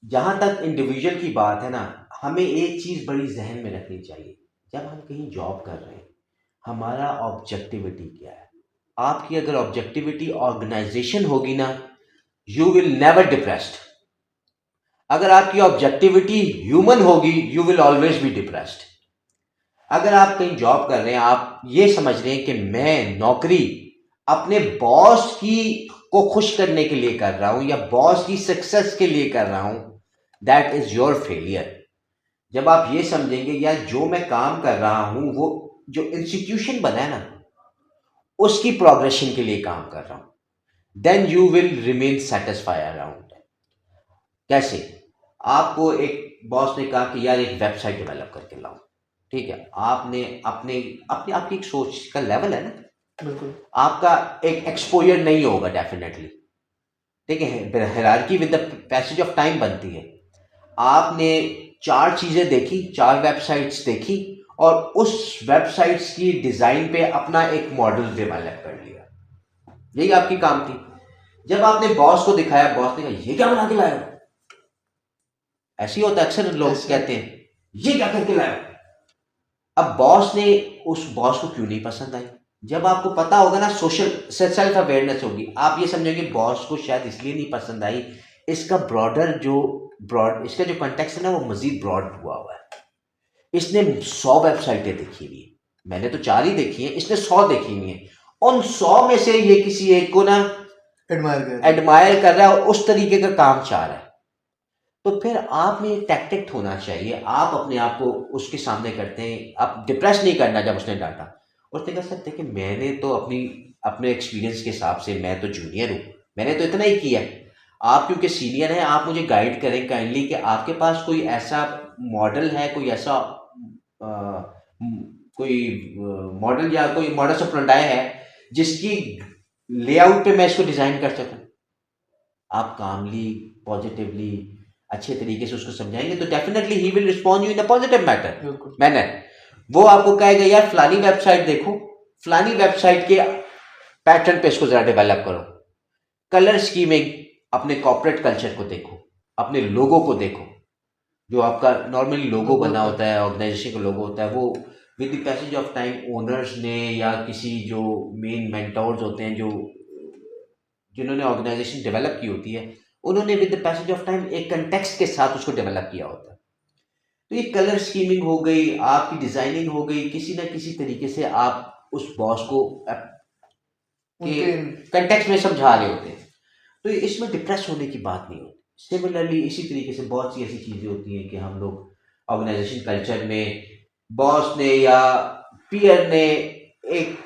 Speaker 2: जहाँ तक इंडिविजुअल की बात है ना, हमें एक चीज़ बड़ी जहन में रखनी चाहिए, जब हम कहीं जॉब कर रहे हैं हमारा ऑब्जेक्टिविटी क्या है। आपकी अगर ऑब्जेक्टिविटी ऑर्गेनाइजेशन होगी ना, यू विल नेवर डिप्रेस्ड। अगर आपकी ऑब्जेक्टिविटी ह्यूमन होगी, you will always be depressed. अगर आप कहीं जॉब कर रहे हैं, आप ये समझ रहे हैं कि मैं नौकरी अपने बॉस की को खुश करने के लिए कर रहा हूं या बॉस की सक्सेस के लिए कर रहा हूं, दैट इज़ योर फेलियर। जब आप ये समझेंगे यार जो मैं काम कर रहा हूँ वो जो इंस्टीट्यूशन बना है ना उसकी प्रोग्रेशन के लिए काम कर रहा हूँ, then you will remain satisfy around. कैसे? आपको एक बॉस ने कहा कि यार एक वेबसाइट डेवलप करके लाओ, ठीक है, आपने अपने अपने आपकी एक सोच का लेवल है ना,
Speaker 1: बिल्कुल
Speaker 2: आपका एक एक्सपोजर नहीं होगा डेफिनेटली, ठीक है, hierarchy with the passage of time बनती है। आपने चार चीजें देखी, चार वेबसाइट्स देखी और उस वेबसाइट्स की डिजाइन पे अपना एक मॉडल डेवलप कर लिया, यही आपकी काम थी। जब आपने बॉस को दिखाया, बॉस ने कहा ये क्या बना के लाए हो, ऐसे ही होता है, अक्सर लोग
Speaker 1: ऐसे
Speaker 2: कहते हैं ये क्या करके लाए हो। अब बॉस ने उस बॉस को क्यों नहीं पसंद आई? जब आपको पता होगा ना, सोशल सेल्फ अवेयरनेस होगी, आप ये समझेंगे बॉस को शायद इसलिए नहीं पसंद आई, इसका इसका जो कॉन्टेक्स्ट है ना वो मजीद ब्रॉड हुआ है। इसने 100 वेबसाइटें देखी हुई है, मैंने तो 4 ही देखी है, इसने 100 देखी हुई है। उन 100 में से ये किसी एक को ना एडमायर कर रहा है और उस तरीके का काम चाह रहा है। तो फिर आप में एक टैक्टिक होना चाहिए, आप अपने आप को उसके सामने करते हैं, आप डिप्रेस नहीं करना। जब उसने डांटा, उसने कह सकते कि मैंने तो अपने एक्सपीरियंस के हिसाब से, मैं तो जूनियर हूँ, मैंने तो इतना ही किया है, आप क्योंकि सीनियर हैं आप मुझे गाइड करें काइंडली कि आपके पास कोई ऐसा मॉडल है, कोई ऐसा कोई मॉडल या कोई मॉडल ऑपरेंडी है जिसकी लेआउट पे मैं इसको डिजाइन कर सकूं। आप कामली, पॉजिटिवली, अच्छे तरीके से उसको समझाएंगे तो definitely he will respond you in a positive manner. वो आपको कहेगा यार फलानी वेबसाइट देखो, फलानी वेबसाइट के पैटर्न पे इसको जरा डेवलप करो, कलर स्कीमिंग, अपने कॉर्पोरेट कल्चर को देखो, अपने लोगों को देखो, जो आपका नॉर्मली लोगो बना होता है, ऑर्गेनाइजेशन का लोगो होता है, वो with the passage of time owners ने या किसी जो मेन मेंटोर्स होते हैं, जो जिन्होंने ऑर्गेनाइजेशन डेवलप की होती है, उन्होंने with the passage of time एक कंटेक्स्ट के साथ उसको डेवलप किया होता है। तो ये कलर स्कीमिंग हो गई, आपकी डिजाइनिंग हो गई, किसी ना किसी तरीके से आप उस बॉस को के कंटेक्स्ट में समझा रहे होते हैं, तो इसमें डिप्रेस होने की बात नहीं होती। सिमिलरली इसी तरीके से बहुत सी ऐसी चीज़ें होती हैं कि हम लोग ऑर्गेनाइजेशन कल्चर में बॉस ने या पीयर ने एक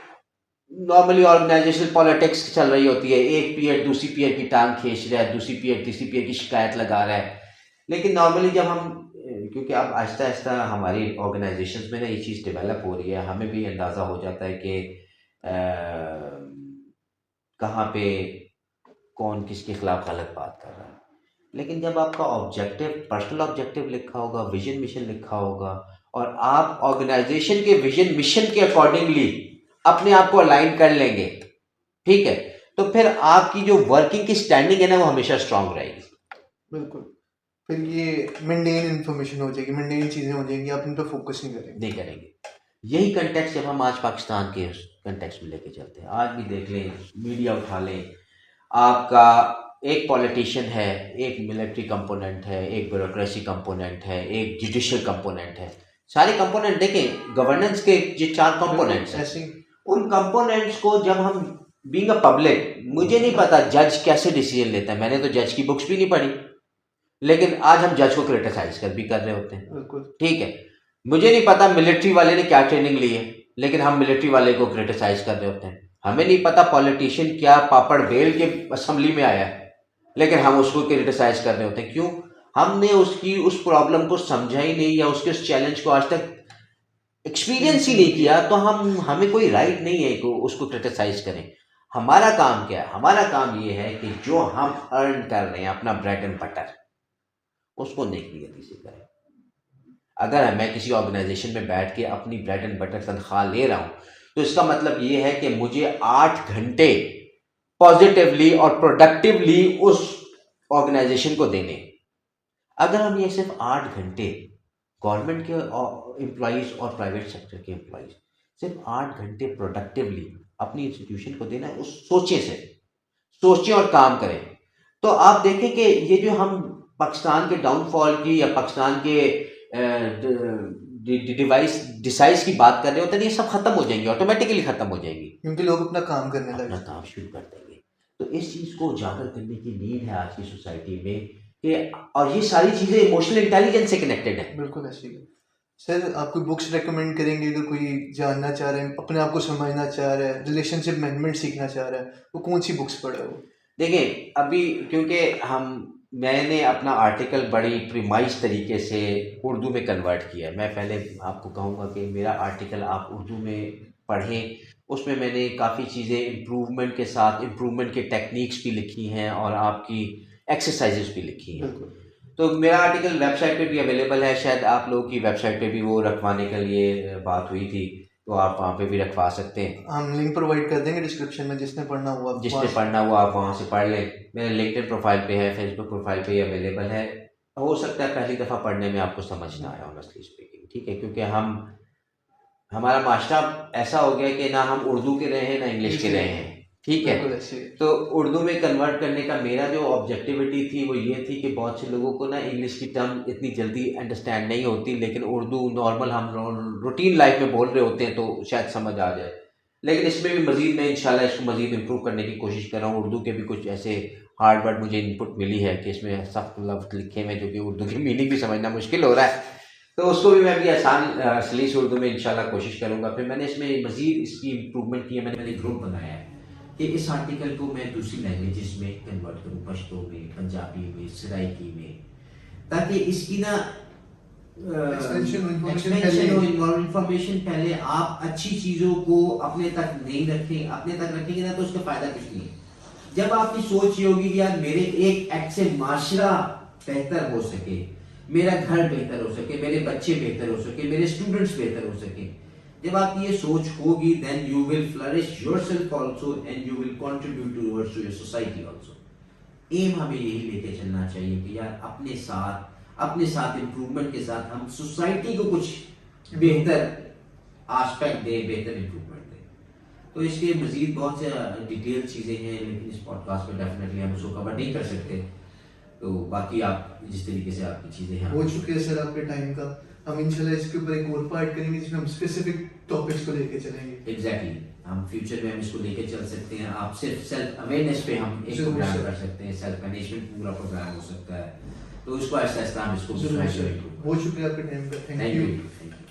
Speaker 2: नॉर्मली ऑर्गेनाइजेशनल पॉलिटिक्स चल रही होती है, एक पीयर दूसरी पीयर की टांग खींच रहा है, दूसरी पीयर तीसरी पीयर की शिकायत लगा रहा है। लेकिन नॉर्मली जब हम क्योंकि अब आहिस्ता आहिस्ता हमारी ऑर्गेनाइजेशंस में ना ये चीज़ डेवलप हो रही है, हमें भी अंदाज़ा हो जाता है कि कहाँ पे कौन किसके खिलाफ गलत बात कर रहा है। लेकिन जब आपका ऑब्जेक्टिव, पर्सनल ऑब्जेक्टिव लिखा होगा, विजन मिशन लिखा होगा और आप ऑर्गेनाइजेशन के विजन मिशन के अकॉर्डिंगली अपने आप को अलाइन कर लेंगे, ठीक है, तो फिर आपकी जो वर्किंग की स्टैंडिंग है ना वो हमेशा स्ट्रांग रहेगी।
Speaker 1: बिल्कुल, फिर ये मेंटेन इन्फॉर्मेशन हो जाएगी, मेंटेन चीज़ें हो जाएंगी, आप इन पर फोकस नहीं करेंगे।
Speaker 2: यही कंटेक्स्ट जब हम आज पाकिस्तान के कंटेक्स्ट में लेके चलते हैं, आज भी देख लें, मीडिया उठा लें, आपका एक पॉलिटिशियन है, एक मिलिट्री कंपोनेंट है, एक ब्यूरोक्रेसी कंपोनेंट है, एक जुडिशियल कंपोनेंट है, सारे कंपोनेंट देखें, गवर्नेंस के जो 4 कंपोनेंट्स हैं, उन कंपोनेंट्स को जब हम बीइंग अ पब्लिक, मुझे नहीं पता जज कैसे डिसीजन लेता है, मैंने तो जज की बुक्स भी नहीं पढ़ी, लेकिन आज हम जज को क्रिटिसाइज भी कर रहे होते हैं, ठीक है। मुझे नहीं पता मिलिट्री वाले ने क्या ट्रेनिंग ली है, लेकिन हम मिलिट्री वाले को क्रिटिसाइज कर रहे होते हैं। हमें नहीं पता पॉलिटिशियन क्या पापड़ बेल के असेंबली में आया है, लेकिन हम उसको क्रिटिसाइज कर रहे होते हैं। क्यों? हमने उसकी उस प्रॉब्लम को समझा ही नहीं या उसके उस चैलेंज को आज तक एक्सपीरियंस ही नहीं किया, तो हमें कोई राइट नहीं है कि उसको क्रिटिसाइज करें। हमारा काम क्या है? हमारा काम ये है कि जो हम अर्न कर रहे हैं अपना ब्रेड एंड बटर, उसको नेकी गति से करें। अगर मैं किसी ऑर्गेनाइजेशन में बैठ के अपनी ब्रेड एंड बटर तनख्वाह ले रहा हूं, तो इसका मतलब ये है कि मुझे 8 घंटे पॉजिटिवली और प्रोडक्टिवली उस ऑर्गेनाइजेशन को देने। अगर हम ये सिर्फ 8 घंटे गवर्नमेंट के एम्प्लॉइज और प्राइवेट सेक्टर के एम्प्लॉइज सिर्फ 8 घंटे प्रोडक्टिवली अपनी इंस्टीट्यूशन को देना, उस सोचें और काम करें, तो आप देखें कि ये जो हम पाकिस्तान के डाउनफॉल की या पाकिस्तान के डिसाइज की बात कर रहे होते हैं, ये सब खत्म हो जाएंगे, ऑटोमेटिकली खत्म हो जाएंगी, क्योंकि लोग अपना काम करने लगे, अपना काम शुरू कर देंगे। तो इस चीज़ को उजागर करने की नीड है आज की सोसाइटी में कि और ये सारी चीज़ें इमोशनल इंटेलिजेंस से कनेक्टेड है।
Speaker 1: बिल्कुल ऐसे ही। सर आप कोई बुक्स रेकमेंड करेंगे अगर कोई जानना चाह रहा है, अपने आप को समझना चाह रहा है, रिलेशनशिप मैनेजमेंट सीखना चाह रहा है, वो कौन सी बुक्स पढ़े वो?
Speaker 2: देखिए अभी क्योंकि मैंने अपना आर्टिकल बड़ी प्रीमाइज तरीके से उर्दू में कन्वर्ट किया है। मैं पहले आपको कहूँगा कि मेरा आर्टिकल आप उर्दू में पढ़ें, उसमें मैंने काफ़ी चीज़ें इम्प्रूवमेंट के साथ इम्प्रूवमेंट के टेक्निक्स भी लिखी हैं और आपकी एक्सरसाइजेस भी लिखी हैं।
Speaker 1: बिल्कुल।
Speaker 2: तो मेरा आर्टिकल वेबसाइट पे भी अवेलेबल है, शायद आप लोगों की वेबसाइट पे भी वो रखवाने के लिए बात हुई थी, तो आप वहाँ पे भी रखवा सकते हैं।
Speaker 1: हम लिंक प्रोवाइड कर देंगे डिस्क्रिप्शन में, जिसने पढ़ना हुआ
Speaker 2: जिसने पढ़ना हुआ आप वहाँ से पढ़ लें। मेरे लिंक्डइन प्रोफाइल पे है, फेसबुक प्रोफाइल पे अवेलेबल है। हो सकता है पहली दफ़ा पढ़ने में आपको समझ ना आया, ऑनेस्टली स्पीकिंग, ठीक है, क्योंकि हमारा माशरा ऐसा हो गया कि ना हम उर्दू के रहे हैं ना इंग्लिश के रहे हैं, ठीक है।
Speaker 1: बिल्कुल ऐसे ही।
Speaker 2: तो उर्दू में कन्वर्ट करने का मेरा जो ऑब्जेक्टिविटी थी वो ये थी कि बहुत से लोगों को ना इंग्लिश की टर्म इतनी जल्दी अंडरस्टैंड नहीं होती, लेकिन उर्दू नॉर्मल हम रूटीन लाइफ में बोल रहे होते हैं तो शायद समझ आ जाए। लेकिन इसमें भी मज़ीद मैं इंशाल्लाह इसको मज़ीद इम्प्रूव करने की कोशिश कर रहा हूँ। उर्दू के भी कुछ ऐसे हार्ड वर्ड मुझे इनपुट मिली है कि इसमें सख्त लफ्ज़ लिखे हुए जो कि उर्दू की मीनिंग भी समझना मुश्किल हो रहा है, तो उसको भी मैं भी आसान सलीस उर्दू में इंशाल्लाह कोशिश करूँगा। फिर मैंने इसमें मज़ीद इसकी इम्प्रूवमेंट की है। मैंने ग्रुप बनाया है कि इस आर्टिकल को मैं दूसरी लैंग्वेजेस में कन्वर्ट करूँ, पश्तो में, पंजाबी में, सराइकी में, ताकि इसकी ना एक्सपेंशन हो, इंफॉर्मेशन पहले आप अच्छी चीज़ों को अपने तक नहीं रखें, अपने तक रखेंगे ना तो उसका फ़ायदा कुछ नहीं है। जब आपकी सोच ये होगी कि यार मेरे एक एक्ट से माशरा बेहतर हो सके, मेरा घर बेहतर हो सके, मेरे बच्चे बेहतर हो सके, मेरे स्टूडेंट्स बेहतर हो सके, जब आपकी ये सोच होगी then you will flourish yourself also and you will contribute towards your society also. एम हमें यही लेके चलना चाहिए कि यार अपने साथ इम्प्रूवमेंट के साथ हम सोसाइटी को कुछ बेहतर एस्पेक्ट दें, बेहतर इम्प्रूवमेंट दें। तो इसके मजीद बहुत से डिटेल चीज़ें हैं, लेकिन इस पॉडकास्ट में डेफिनेटली हम उसको कवर नहीं कर सकते। तो बाकी आप जिस तरीके से आपकी चीज़ें हैं,
Speaker 1: हो चुके हैं सर आपके टाइम का। हम इंशाल्लाह इसके ऊपर एक और पार्ट करेंगे जिसमें हम स्पेसिफिक टॉपिक्स को लेके चलेंगे।
Speaker 2: एग्जैक्टली हम फ्यूचर में हम इसको लेके चल सकते हैं। आप सिर्फ सेल्फ अवेयरनेस पे हम एक प्रोग्राम कर सकते हैं, सेल्फ मैनेजमेंट पूरा प्रोग्राम हो सकता है, तो उसको ऐसा हम इसको
Speaker 1: हो चुके हैं आपके टाइम का। Thank you.